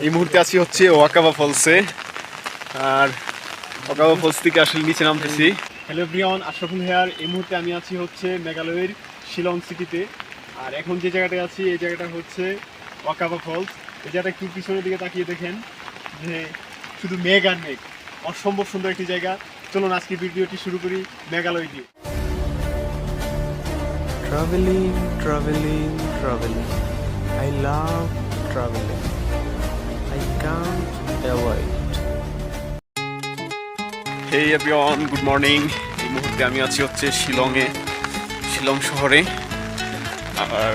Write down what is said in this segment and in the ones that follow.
এই মুহূর্তে আছি হচ্ছে ওয়াকাবা ফলসে, আর ওয়াকাবা ফলস থেকে আসলে নিচে নামতেছি। Hello everyone, Ashraful here. এই মুহূর্তে আমি আছি হচ্ছে মেঘালয়ের শিলং সিটিতে। আর এখন যে জায়গাটায় আছি এই জায়গাটা হচ্ছে ওয়াকাবা ফলস। এই জায়গাটা একটু পিছনের দিকে তাকিয়ে দেখেন যে শুধু মেঘ আর মেঘ, অসম্ভব সুন্দর একটি জায়গা। চলুন আজকে ভিডিওটি শুরু করি মেঘালয় দিয়ে। Traveling, traveling, traveling. I love traveling. I can't avoid. Hey everyone, good morning. এই মুহূর্তে আমি আছি হচ্ছে শিলং শহরে। আর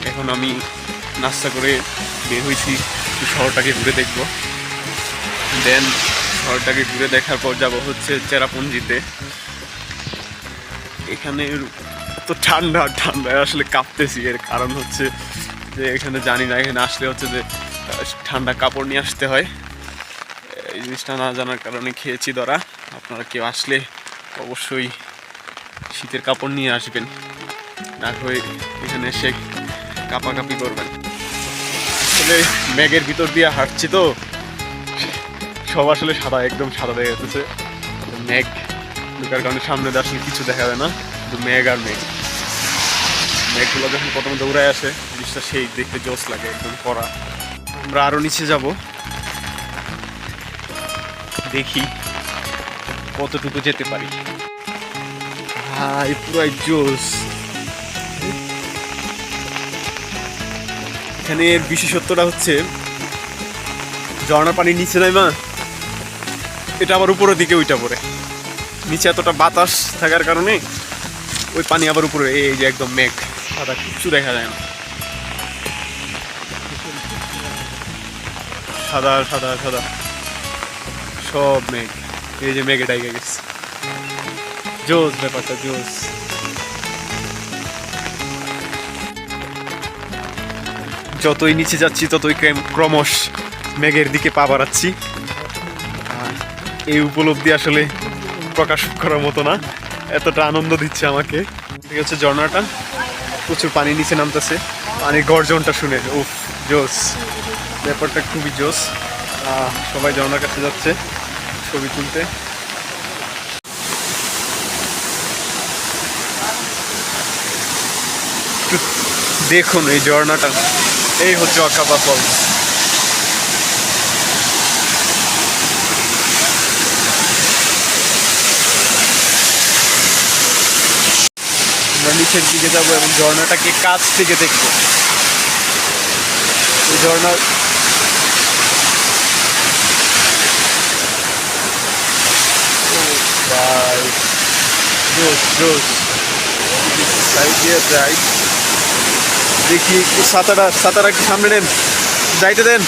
এখন আমি নাস্তা করে বের হয়েছি, শহরটাকে ঘুরে দেখবো। দেন শহরটাকে ঘুরে দেখার পর যাব হচ্ছে চেরাপুঞ্জিতে। এখানে তো ঠান্ডায় আসলে কাঁপতেছি। এর কারণ হচ্ছে যে এখানে জানি না, এখানে আসলে হচ্ছে যে ঠান্ডা কাপড় নিয়ে আসতে হয়। এই জিনিসটা না জানার কারণে খেয়েছি ধরা। আপনারা কেউ আসলে অবশ্যই শীতের কাপড় নিয়ে আসবেন, না হয়ে এখানে এসে কাঁপাকাঁপি করবেন। আসলে মেঘের ভিতর দিয়ে হাঁটছি তো, সব আসলে সাদা, একদম সাদা দেখা যাচ্ছে। মেঘ ঢোকার কারণে সামনে আসলে কিছু দেখা যায় না, শুধু মেঘ আর মেঘ। মেঘগুলো যখন প্রথমে দৌড়ায় আসে জিনিসটা সেই দেখতে জোস লাগে, একদম কড়া। আমরা আরো নিচে যাব, দেখি কতটুকু যেতে পারি। ভাই পুরাই জোস। এখানে বিশেষত্বটা হচ্ছে ঝর্ণার পানি নিচে নাই মা, এটা আবার উপরের দিকে ওইটা পড়ে। নিচে এতটা বাতাস থাকার কারণে ওই পানি আবার উপরে। এই যে একদম মেঘ সাদা, কিচ্ছু দেখা যায় না, সাদা সাদা সাদা সব মেঘ। এই যে মেঘে ডাইকে গেছে, জোস ব্যাপারটা, জোস। যতই নিচে যাচ্ছি ততই ক্রমশ মেঘের দিকে পা বাড়াচ্ছি। এই উপলব্ধি আসলে প্রকাশ করার মতো না, এতটা আনন্দ দিচ্ছে আমাকে। ঠিক আছে, ঝর্ণাটা প্রচুর পানি নিচে নামতেছে, পানির গর্জনটা শুনে উফ, জোস। ব্যাপারটা খুবই জোস। সবাই ঝর্ণার কাছে যাচ্ছে ছবি তুলতে। দেখুন এই ঝর্ণাটা, এই হচ্ছে ওয়াকাবা ফলস। আমরা নিচের দিকে যাবো এবং ঝর্ণাটাকে কাছ থেকে দেখবো। এই ঝর্ণার দেখি একটু সাঁতারা সামনে নেন, যাইতে দেন।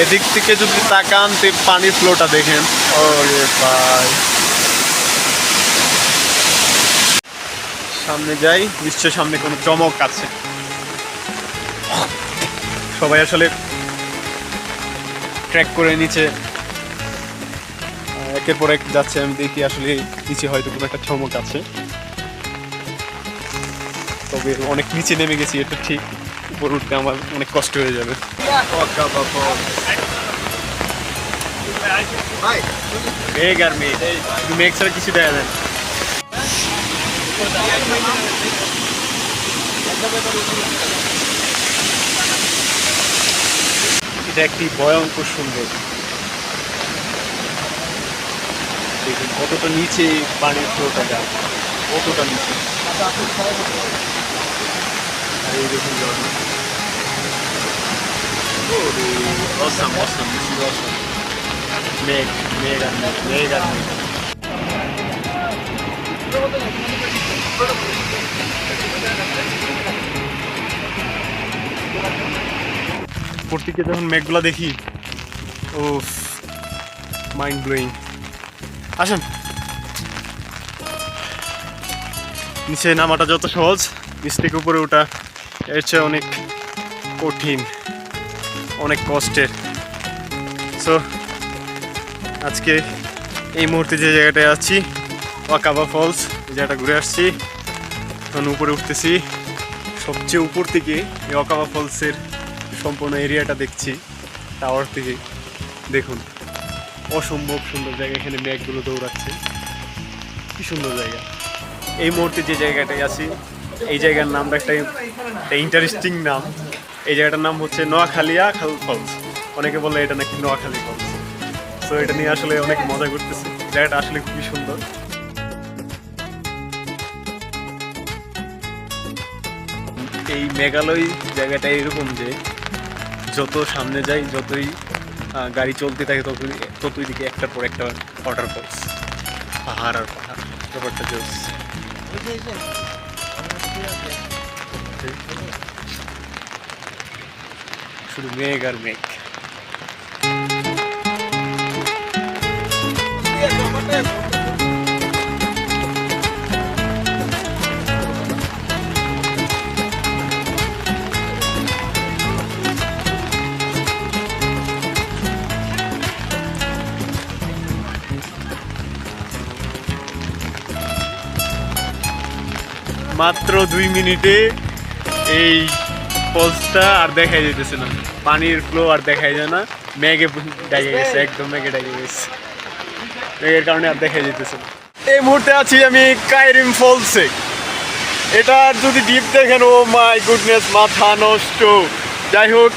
এদিক থেকে যদি তাকান পানির ফ্লোটা দেখেন, ওরে ভাই। সামনে যাই, নিশ্চয় সামনে কোনো চমক আছে। সবাই আসলে ট্র্যাক করে নিচে একের পর এক যাচ্ছে। আমি দেখি আসলে নিচে হয়তো কোনো একটা চমক আছে, তবে অনেক নিচে নেমে গেছি, এটা ঠিক। উপর উঠতে আমার অনেক কষ্ট হয়ে যাবে। মেঘ আর মেঘ, শুধু মেঘ ছাড়া কিছু দেখা যায় না। এটা একটি ভয়ঙ্কর সুন্দর। দেখুন কতটা নিচে পানির ফ্লোটা যায়, কতটা নিচে। এই দেখুন ঝর্ণা, অসাম অসাম, অসাম। মেঘ মেঘ আর মেঘ, মেঘ আর মেঘ। উপর থেকে যখন মেঘগুলা দেখি, ও মাইন্ড ব্লোয়িং। আসেন, নিচে নামাটা যত সহজ, নিচ থেকে উপরে ওঠা এর চেয়ে অনেক কঠিন, অনেক কষ্টের। সো আজকে এই মুহূর্তে যে জায়গাটায় আছি, ওয়াকাবা ফলস, জায়গাটা ঘুরে আসছি, এখন উপরে উঠতেছি। সবচেয়ে উপর থেকে এই ওয়াকাবা ফলসের সম্পূর্ণ এরিয়াটা দেখছি টাওয়ার থেকে। দেখুন, অসম্ভব সুন্দর জায়গা, এখানে মেঘগুলো দৌড়াচ্ছে, কি সুন্দর জায়গা। এই মুহূর্তে যে জায়গাটায় আছি, এই জায়গার নামটা একটা ইন্টারেস্টিং নাম। এই জায়গাটার নাম হচ্ছে নোয়াখালিয়া খাল ফলস। অনেকে বলে এটা নাকি নোয়াখালী ফলস। তো এটা নিয়ে আসলে অনেক মজা করতেছে, জায়গাটা আসলে খুবই সুন্দর। এই মেঘালয় জায়গাটা এরকম যে যত সামনে যাই, যতই গাড়ি চলতে থাকে, ততই দিকে একটার পর একটা ওয়াটারফলস, পাহাড় আর পাহাড়, ব্যাপারটা জোস। শুধু মেঘ আর মেঘ। মাত্র 2 মিনিটে এই ফলসটা আর দেখাই যেতেছে না, পানির ফ্লো আর দেখাই যায় না, মেঘে ডাইকে গেছে, একদম মেঘে ডাইকে গেছে, মেঘের কারণে আর দেখাই যেতেছে না। এই মুহূর্তে আছি আমি কাইরিম ফলসে। এটা যদি ডিপ দেখেন, ও মাই গুডনেস, মাথা নষ্ট। যাই হোক,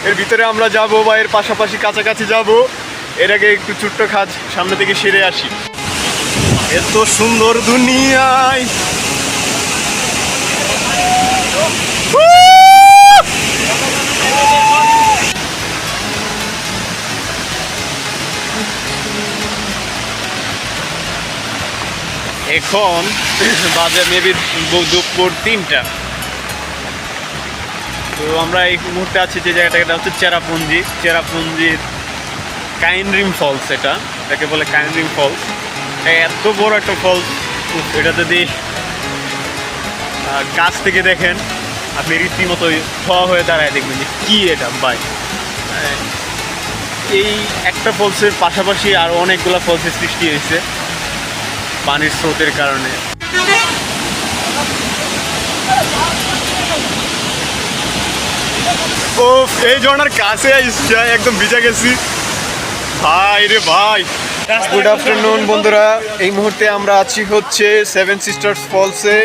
এর ভিতরে আমরা যাব বা এর পাশাপাশি কাছাকাছি যাব, এর আগে একটু ছোট্ট কাজ সামনে থেকে সেরে আসি। এত সুন্দর দুনিয়ায় এখন বাজে মেবি দুপুর 3টা। তো আমরা এই মুহূর্তে আছি যে জায়গাটা, এটা হচ্ছে চেরাপুঞ্জির কাইনরিম ফলস। এটাকে বলে কাইনরিম ফলস। এত বড় একটা ফলস, এটা যদি কাছ থেকে দেখেন আপনি রীতিমতো হওয়া হয়ে দাঁড়ায় দেখবেন যে কী এটা ভাই। এই একটা ফলসের পাশাপাশি আর অনেকগুলো ফলসের সৃষ্টি হয়েছে পানির স্রোতের কারণে। ও, এই ঝর্ণার কাছে একদম ভিজে গেছি ভাই রে ভাই। গুড আফটারনুন বন্ধুরা, এই মুহূর্তে আমরা আছি হচ্ছে 7 সিস্টার্স ফলসে।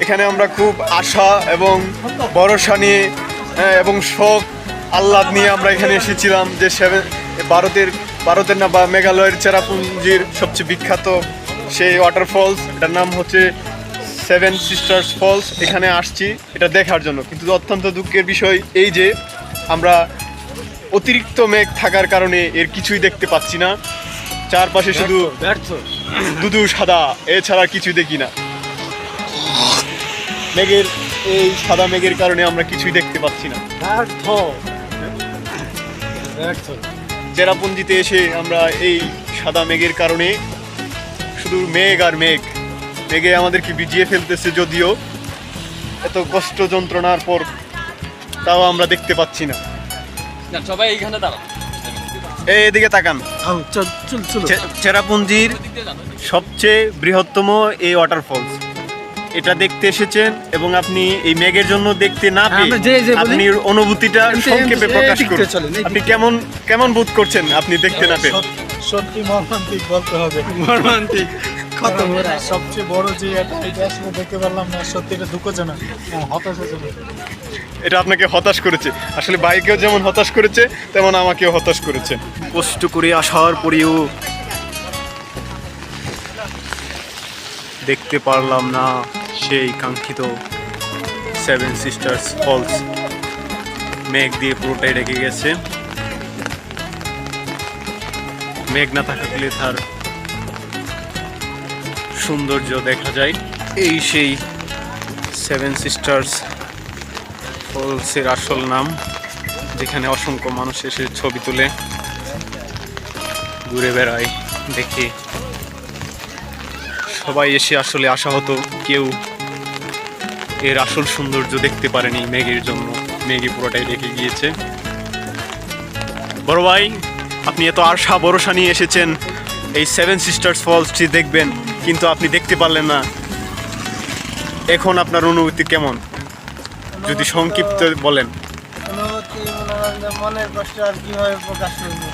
এখানে আমরা খুব আশা এবং ভরসা নিয়ে এবং শখ আহ্লাদ নিয়ে আমরা এখানে এসেছিলাম যে ভারতের না বা মেঘালয়ের চেরাপুঞ্জির সবচেয়ে বিখ্যাত সেই ওয়াটারফলস, এটার নাম হচ্ছে 7 সিস্টার্স ফলস। এখানে আসছি এটা দেখার জন্য, কিন্তু অত্যন্ত দুঃখের বিষয় এই যে আমরা অতিরিক্ত মেঘ থাকার কারণে এর কিছুই দেখতে পাচ্ছি না। চারপাশে শুধু দুধু সাদা, এছাড়া কিছুই দেখি না। মেঘের এই সাদা মেঘের কারণে আমরা কিছুই দেখতে পাচ্ছি না। চেরাপুঞ্জিতে এসে আমরা এই সাদা মেঘের কারণে শুধু মেঘ আর মেঘ, মেঘে আমাদেরকে ভিজিয়ে ফেলতেছে। যদিও এত কষ্ট যন্ত্রণার পর তাও আমরা দেখতে পাচ্ছি না। সবাই এইখানে দাঁড়াও, এদিকে তাকান। চেরাপুঞ্জির সবচেয়ে বৃহত্তম এই ওয়াটারফলস, এটা দেখতে এসেছেন এবং আপনি এই মেঘের জন্য দেখতে না পেয়ে আপনি অনুভূতিটা সংক্ষেপে প্রকাশ করুন। আপনি কেমন বোধ করছেন আপনি দেখতে না পেয়ে? সত্যি মর্মান্তিক বলতে হবে, মর্মান্তিক। সবচেয়ে বড় যে এটা আসলে দেখতে পারলাম না, সত্যি এটা দুঃখজনক, হতাশাজনক। এটা আপনাকে হতাশ করেছে, আসলে বাইকেও যেমন হতাশ করেছে তেমন আমাকেও হতাশ করেছে। কষ্ট করে আসার পরেও দেখতে পারলাম না সেই কাঙ্ক্ষিত 7 সিস্টার্স ফলস। মেঘ দিয়ে পুরোটাই ঢেকে গেছে। মেঘ না থাকলে তার সৌন্দর্য দেখা যায়। এই সেই 7 সিস্টার্স ফলসের আসল নাম, যেখানে অসংখ্য মানুষ এসে ছবি তুলে, ঘুরে বেড়ায়, দেখে। সবাই এসে আসলে আশাহত, কেউ এর আসল সৌন্দর্য দেখতে পারেনি মেঘের জন্য। মেঘে পুরোটাই রেখে গিয়েছে। বড় ভাই, আপনি এত আশা ভরসা নিয়ে এসেছেন এই সেভেন সিস্টার্স ফলসটি দেখবেন, কিন্তু আপনি দেখতে পারলেন না। এখন আপনার অনুভূতি কেমন, যদি সংক্ষিপ্ত বলেন? অনুভূতি মনে করেন যে মনের কষ্ট আর কিভাবে প্রকাশ করবো,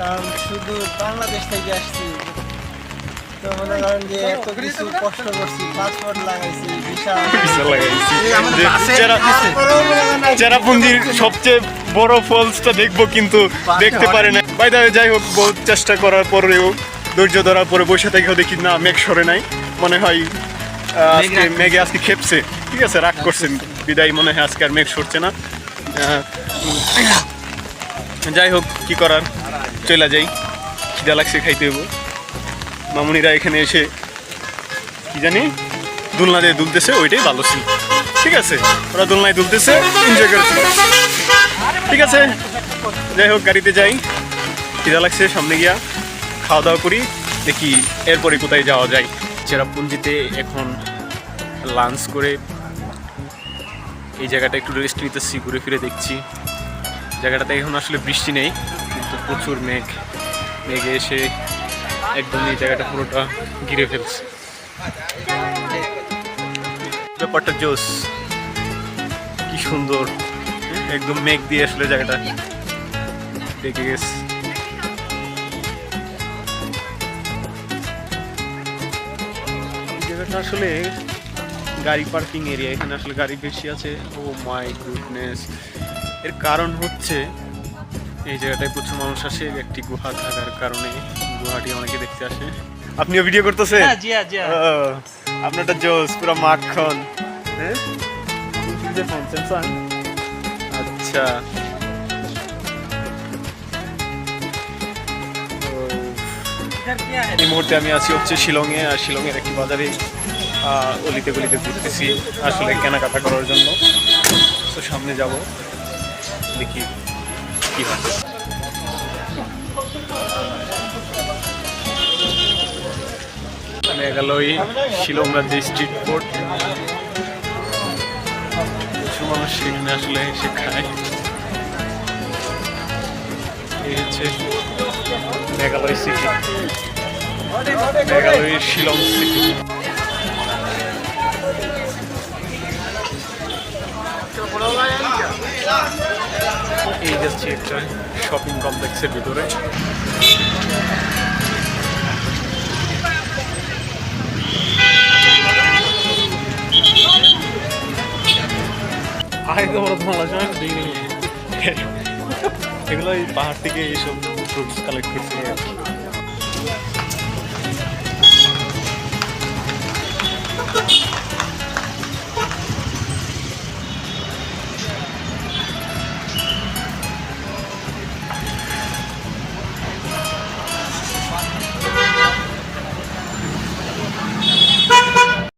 কারণ শুধু বাংলাদেশ থেকে আসছি, তো মনে করেন যে এত কিছু কষ্ট করছি, পাসপোর্ট লাগাইছি, ভিসা চেরাপুঞ্জির সবচেয়ে বড় ফলসটা দেখবো, কিন্তু দেখতে পারে না। বাইরে যাই হোক, বহুত চেষ্টা করার পরেও, ধৈর্য ধরার পরে বসে থেকে দেখি না মেঘ সরে নাই। মনে হয় আজকে মেঘে আজকে খেপছে, ঠিক আছে, রাগ করছেন বিদায়, মনে হয় আজকে আর মেঘ সরছে না। যাই হোক, কি করার, চলে যাই, খিদা লাগছে, খাইতে হইব। মামুনিরা এখানে এসে কি জানি দোলনা দিয়ে দুলতেছে, ওইটাই ভালো ছিল। ঠিক আছে, ওরা দোলনায় দুলতেছে, এনজয় করছে, ঠিক আছে। যাই হোক, গাড়িতে যাই, খিদা লাগছে, সামনে গিয়া খাওয়া দাওয়া করি, দেখি এরপরে কোথায় যাওয়া যায়। চেরাপুঞ্জিতে এখন লাঞ্চ করে এই জায়গাটা একটু রেস্ট নিতেছি, ঘুরে ফিরে দেখছি। জায়গাটাতে এখন আসলে বৃষ্টি নেই, কিন্তু প্রচুর মেঘ। মেঘে এসে একদম এই জায়গাটা পুরোটা ঘিরে ফেলছে। ব্যাপারটা জোস, কি সুন্দর, একদম মেঘ দিয়ে আসলে জায়গাটা ঢেকে গেছে। জায়গাটা আসলে গাড়ি পার্কিং এরিয়া, এখানে আসলে গাড়ি বেশি আছে। ও মাই গুডনেস, এর কারণ হচ্ছে এই জায়গাটায় প্রচুর মানুষ আসে, একটি গুহা থাকার কারণে। গুহাটি অনেকে দেখতে আসে। আপনিও ভিডিও করতেছেন? আপনারটা জোস, পুরো মাখন। হ্যাঁ, আচ্ছা, এই মুহূর্তে আমি আছি হচ্ছে শিলংয়ে, আর শিলংয়ের একটি বাজারে অলিতে গলিতে ঘুরতেছি আসলে কেনাকাটা করার জন্য। তো সামনে যাব, দেখি কি হয়। মেঘালয় শিলং রাজ্যে স্ট্রিট ফুড, কিছু মানুষ সেখানে আসলে এসে খায়। এই হচ্ছে মেঘালয় সিটি, মেঘালয়ের শিলং সিটি। এই যাচ্ছে একটা শপিং কমপ্লেক্সের ভিতরে। এগুলো এই পাহাড় থেকে এইসব ফ্রুটস কালেক্ট করছে।